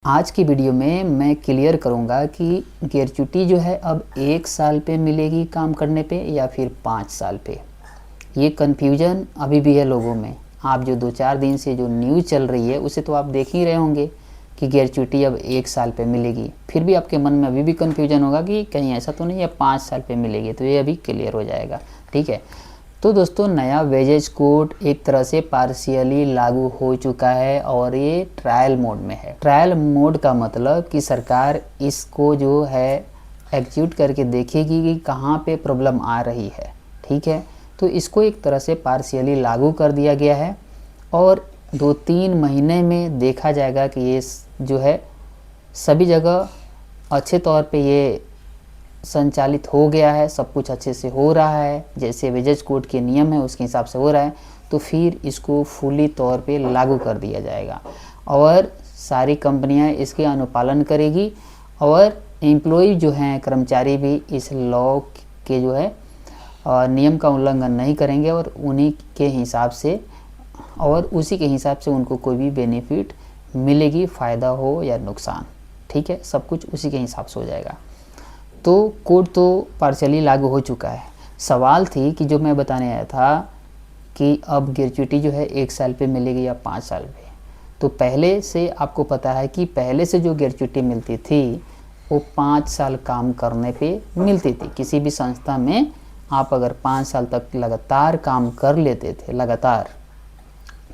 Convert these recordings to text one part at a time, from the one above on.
आज की वीडियो में मैं क्लियर करूंगा कि ग्रेच्युटी जो है अब 1 साल पे मिलेगी काम करने पे या फिर 5 साल पे। ये कन्फ्यूजन अभी भी है लोगों में। आप जो 2-4 दिन से जो न्यूज़ चल रही है उसे तो आप देख ही रहे होंगे कि ग्रेच्युटी अब 1 साल पे मिलेगी। फिर भी आपके मन में अभी भी कन्फ्यूजन होगा कि कहीं ऐसा तो नहीं है 5 साल पे मिलेगी, तो ये अभी क्लियर हो जाएगा। ठीक है, तो दोस्तों नया वेजेस कोड एक तरह से पार्शियली लागू हो चुका है और ये ट्रायल मोड में है। ट्रायल मोड का मतलब कि सरकार इसको जो है एग्जीक्यूट करके देखेगी कि कहाँ पे प्रॉब्लम आ रही है। ठीक है, तो इसको एक तरह से पार्शियली लागू कर दिया गया है और 2-3 महीने में देखा जाएगा कि ये जो है सभी जगह अच्छे तौर पे ये संचालित हो गया है, सब कुछ अच्छे से हो रहा है, जैसे वेजेस कोड के नियम है उसके हिसाब से हो रहा है, तो फिर इसको फुली तौर पे लागू कर दिया जाएगा और सारी कंपनियां इसके अनुपालन करेगी और एम्प्लॉय जो हैं कर्मचारी भी इस लॉ के जो है नियम का उल्लंघन नहीं करेंगे और उन्हीं के हिसाब से और उसी के हिसाब से उनको कोई भी बेनिफिट मिलेगी, फ़ायदा हो या नुकसान। ठीक है, सब कुछ उसी के हिसाब से हो जाएगा। तो कोड तो पार्शियली लागू हो चुका है। सवाल थी कि जो मैं बताने आया था कि अब ग्रेच्युटी जो है 1 साल पे मिलेगी या 5 साल पे। तो पहले से आपको पता है कि पहले से जो ग्रेच्युटी मिलती थी वो 5 साल काम करने पे मिलती थी। किसी भी संस्था में आप अगर 5 साल तक लगातार काम कर लेते थे लगातार,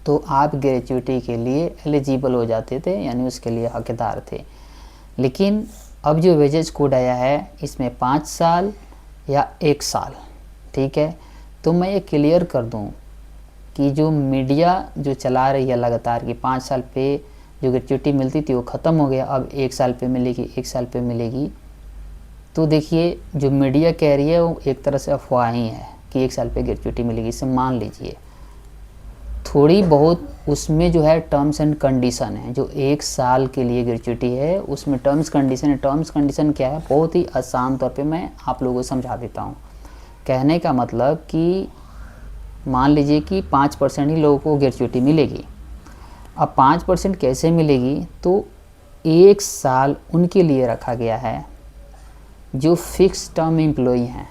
तो आप ग्रेच्युटी के लिए एलिजिबल हो जाते थे, यानी उसके लिए हकदार थे। लेकिन अब जो वेजेस कोड आया है इसमें 5 साल या 1 साल। ठीक है, तो मैं ये क्लियर कर दूं कि जो मीडिया जो चला रही है लगातार कि 5 साल पे जो ग्रेच्युटी मिलती थी वो ख़त्म हो गया, अब 1 साल पे मिलेगी, 1 साल पे मिलेगी। तो देखिए जो मीडिया कह रही है वो एक तरह से अफवाह ही है कि 1 साल पे ग्रेच्युटी मिलेगी, इसे मान लीजिए। थोड़ी बहुत उसमें जो है टर्म्स एंड कंडीशन है, जो 1 साल के लिए ग्रेच्युटी है उसमें टर्म्स कंडीशन है। टर्म्स कंडीशन क्या है, बहुत ही आसान तौर पे मैं आप लोगों को समझा देता हूँ। कहने का मतलब कि मान लीजिए कि 5% ही लोगों को ग्रेच्युटी मिलेगी। अब 5% कैसे मिलेगी, तो 1 साल उनके लिए रखा गया है जो फिक्स टर्म एम्प्लॉई हैं।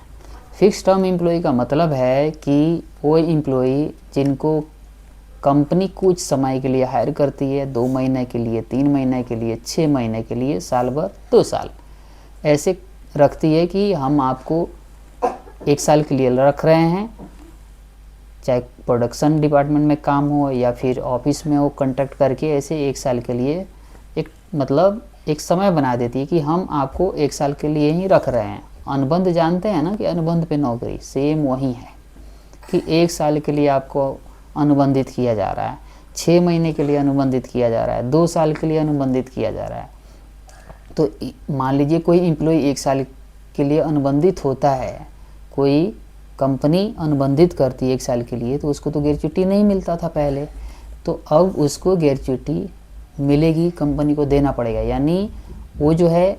फिक्स टर्म एम्प्लॉई का मतलब है कि वो एम्प्लॉई जिनको कंपनी कुछ समय के लिए हायर करती है, 2 महीने के लिए, 3 महीने के लिए, 6 महीने के लिए, साल भर, 2 साल ऐसे रखती है कि हम आपको 1 साल के लिए रख रहे हैं, चाहे प्रोडक्शन डिपार्टमेंट में काम हो या फिर ऑफिस में हो, कॉन्ट्रैक्ट करके ऐसे 1 साल के लिए एक मतलब एक समय बना देती है कि हम आपको 1 साल के लिए ही रख रहे हैं। अनुबंध जानते हैं ना कि अनुबंध पे नौकरी, सेम वही है कि 1 साल के लिए आपको अनुबंधित किया जा रहा है, 6 महीने के लिए अनुबंधित किया जा रहा है, 2 साल के लिए अनुबंधित किया जा रहा है। तो मान लीजिए कोई एम्प्लॉय 1 साल के लिए अनुबंधित होता है, कोई कंपनी अनुबंधित करती है 1 साल के लिए, तो उसको तो ग्रेच्युटी नहीं मिलता था पहले, तो अब उसको ग्रेच्युटी मिलेगी, कंपनी को देना पड़ेगा। यानी वो जो है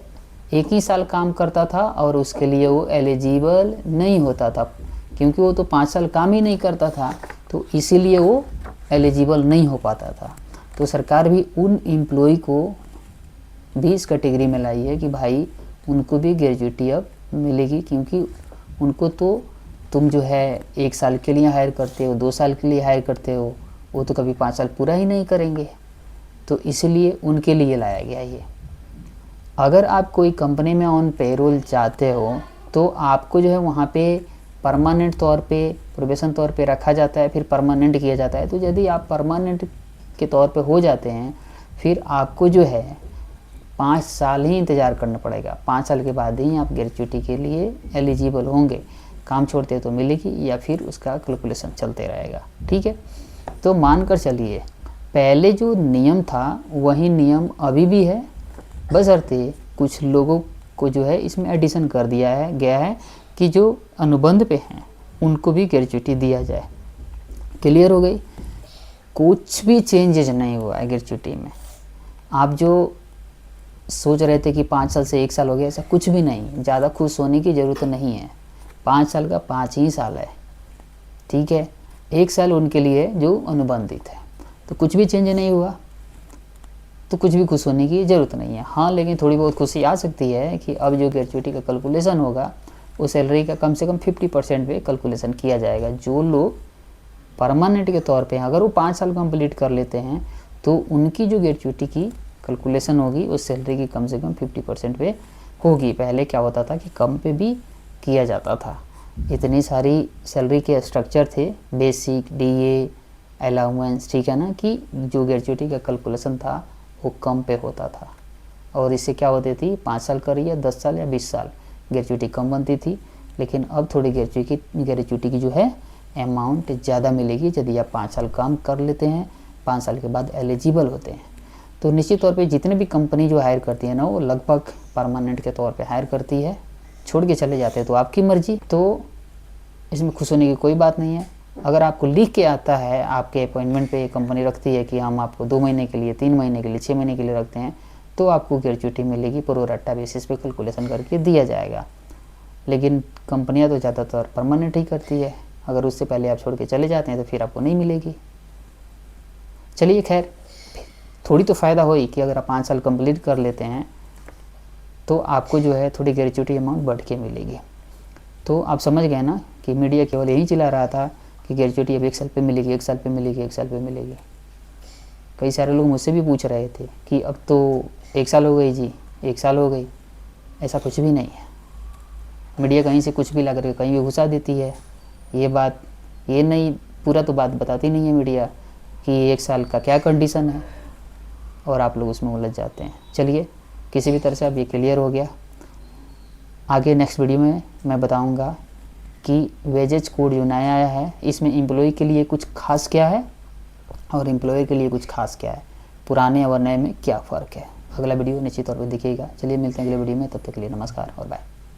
1 ही साल काम करता था और उसके लिए वो एलिजिबल नहीं होता था, क्योंकि वो तो 5 साल काम ही नहीं करता था, तो इसीलिए वो एलिजिबल नहीं हो पाता था। तो सरकार भी उन एम्प्लॉय को भी इस कैटेगरी में लाई है कि भाई उनको भी ग्रेच्युटी अब मिलेगी, क्योंकि उनको तो तुम जो है 1 साल के लिए हायर करते हो, 2 साल के लिए हायर करते हो, वो तो कभी 5 साल पूरा ही नहीं करेंगे, तो इसलिए उनके लिए लाया गया ये। अगर आप कोई कंपनी में ऑन पेरोल चाहते हो तो आपको जो है वहाँ पे परमानेंट तौर पे, प्रोबेशन तौर पे रखा जाता है, फिर परमानेंट किया जाता है। तो यदि आप परमानेंट के तौर पे हो जाते हैं, फिर आपको जो है 5 साल ही इंतज़ार करना पड़ेगा। 5 साल के बाद ही आप ग्रेच्युटी के लिए एलिजिबल होंगे। काम छोड़ते तो मिलेगी या फिर उसका कैलकुलेशन चलते रहेगा। ठीक है, तो मानकर चलिए पहले जो नियम था वही नियम अभी भी है, बशर्ते कुछ लोगों को जो है इसमें एडिशन कर दिया है गया है कि जो अनुबंध पे हैं उनको भी ग्रेच्युटी दिया जाए। क्लियर हो गई, कुछ भी चेंजेज नहीं हुआ है ग्रेच्युटी में। आप जो सोच रहे थे कि 5 साल से 1 साल हो गया, ऐसा कुछ भी नहीं, ज़्यादा खुश होने की ज़रूरत नहीं है। 5 साल का 5 ही साल है। ठीक है, 1 साल उनके लिए जो अनुबंधित है, तो कुछ भी चेंज नहीं हुआ। तो कुछ भी खुश होने की ज़रूरत नहीं है। हाँ, लेकिन थोड़ी बहुत खुशी आ सकती है कि अब जो ग्रेच्युटी का कैलकुलेशन होगा वो सैलरी का कम से कम 50% पे कैलकुलेशन किया जाएगा। जो लोग परमानेंट के तौर पे, अगर वो 5 साल कंप्लीट कर लेते हैं तो उनकी जो ग्रेच्युटी की कैलकुलेशन होगी उस सैलरी की कम से कम 50% पे होगी। पहले क्या होता था कि कम पे भी किया जाता था। इतनी सारी सैलरी के स्ट्रक्चर थे, बेसिक, डीए, अलाउंस, ठीक है ना, कि जो ग्रेच्युटी का कैलकुलेशन था वो कम पे होता था। और इससे क्या होती थी, 5 साल कर रही है, 10 साल या 20 साल, ग्रेच्युटी कम बनती थी। लेकिन अब थोड़ी ग्रेच्युटी की जो है अमाउंट ज़्यादा मिलेगी यदि आप 5 साल काम कर लेते हैं, 5 साल के बाद एलिजिबल होते हैं। तो निश्चित तौर पे जितने भी कंपनी जो हायर करती है ना, वो लगभग परमानेंट के तौर पे हायर करती है। छोड़ के चले जाते हैं तो आपकी मर्जी। तो इसमें खुश होने की कोई बात नहीं है। अगर आपको लिख के आता है, आपके अपॉइंटमेंट पे कंपनी रखती है कि हम आपको 2 महीने के लिए, 3 महीने के लिए, 6 महीने के लिए रखते हैं, तो आपको ग्रेच्युटी मिलेगी, प्रो-रटा बेसिस पे कैलकुलेशन करके दिया जाएगा। लेकिन कंपनियां तो ज़्यादातर परमानेंट ही करती है। अगर उससे पहले आप छोड़ के चले जाते हैं तो फिर आपको नहीं मिलेगी। चलिए खैर, थोड़ी तो फ़ायदा हो ही कि अगर आप 5 साल कंप्लीट कर लेते हैं तो आपको जो है थोड़ी ग्रेच्युटी अमाउंट बढ़ के मिलेगी। तो आप समझ गए ना कि मीडिया केवल यही चिल्ला रहा था कि ग्रेच्युटी अब 1 साल पे मिलेगी, 1 साल पे मिलेगी, 1 साल पे मिलेगी। कई सारे लोग मुझसे भी पूछ रहे थे कि अब तो 1 साल हो गई जी, 1 साल हो गई। ऐसा कुछ भी नहीं है। मीडिया कहीं से कुछ भी ला करके कहीं भी घुसा देती है। ये नहीं, पूरा तो बात बताती नहीं है मीडिया कि 1 साल का क्या कंडीशन है, और आप लोग उसमें उलझ जाते हैं। चलिए, किसी भी तरह से अब ये क्लियर हो गया। आगे नेक्स्ट वीडियो में मैं बताऊंगा कि वेजेज कोड जो नया आया है इसमें एम्प्लॉय के लिए कुछ खास क्या है और एम्प्लॉय के लिए कुछ खास क्या है, पुराने और नए में क्या फ़र्क है। अगला वीडियो निश्चित तौर पर दिखेगा। चलिए मिलते हैं अगले वीडियो में, तब तक के लिए नमस्कार और बाय।